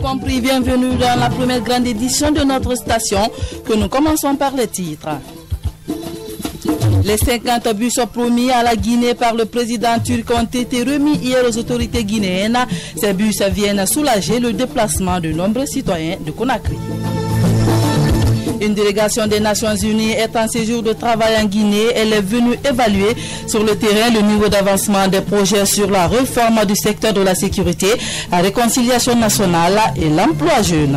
Compris, bienvenue dans la première grande édition de notre station que nous commençons par les titres. Les 50 bus promis à la Guinée par le président turc ont été remis hier aux autorités guinéennes. Ces bus viennent soulager le déplacement de nombreux citoyens de Conakry. Une délégation des Nations Unies est en séjour de travail en Guinée. Elle est venue évaluer sur le terrain le niveau d'avancement des projets sur la réforme du secteur de la sécurité, la réconciliation nationale et l'emploi jeune.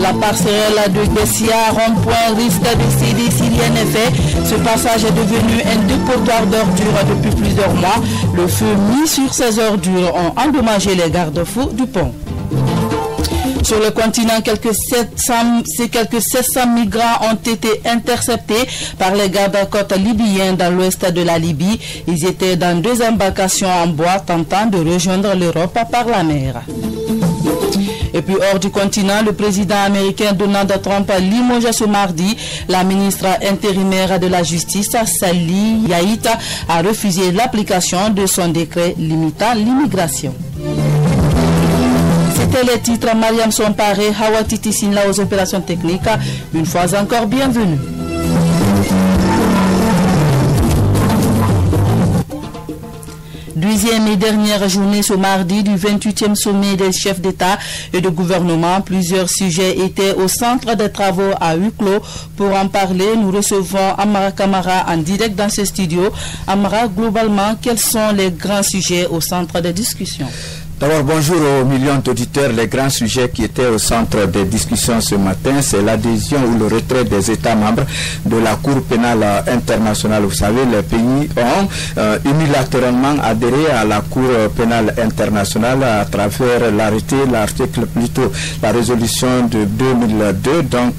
La passerelle de Bessia, rond-point, risque de céder si rien n'est fait. Ce passage est devenu un dépotoir d'ordures depuis plusieurs mois. Le feu mis sur ces ordures ont endommagé les garde-fous du pont. Sur le continent, quelques 700 migrants ont été interceptés par les gardes-côtes libyens dans l'ouest de la Libye. Ils étaient dans 2 embarcations en bois tentant de rejoindre l'Europe par la mer. Et puis hors du continent, le président américain Donald Trump limogea ce mardi la ministre intérimaire de la Justice, Sally Yaït, a refusé l'application de son décret limitant l'immigration. C'était les titres. Mariam Somparé, Hawa Titi Sinla aux opérations techniques. Une fois encore, bienvenue. Deuxième et dernière journée ce mardi du 28e sommet des chefs d'État et de gouvernement. Plusieurs sujets étaient au centre des travaux à huis clos. Pour en parler, nous recevons Amara Kamara en direct dans ce studio. Amara, globalement, quels sont les grands sujets au centre des discussions? D'abord, bonjour aux millions d'auditeurs. Les grands sujets qui étaient au centre des discussions ce matin, c'est l'adhésion ou le retrait des États membres de la Cour pénale internationale. Vous savez, les pays ont unilatéralement adhéré à la Cour pénale internationale à travers l'article plutôt, la résolution de 2002. Donc,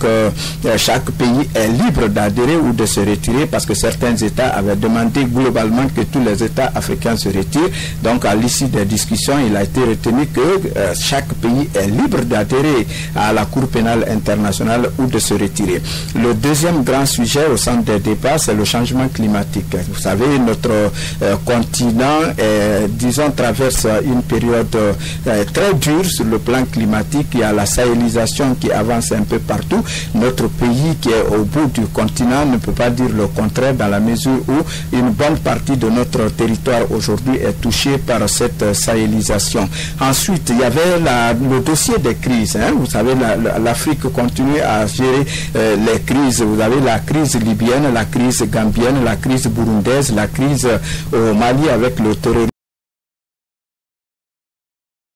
chaque pays est libre d'adhérer ou de se retirer parce que certains États avaient demandé globalement que tous les États africains se retirent. Donc, à l'issue des discussions, il a été retenu que chaque pays est libre d'adhérer à la Cour pénale internationale ou de se retirer. Le deuxième grand sujet au centre des débats, c'est le changement climatique. Vous savez, notre continent traverse une période très dure sur le plan climatique. Il y a la sahélisation qui avance un peu partout. Notre pays qui est au bout du continent ne peut pas dire le contraire dans la mesure où une bonne partie de notre territoire aujourd'hui est touchée par cette sahélisation. Ensuite, il y avait le dossier des crises. Vous savez, l'Afrique continue à gérer les crises. Vous avez la crise libyenne, la crise gambienne, la crise burundaise, la crise au Mali avec le terrorisme.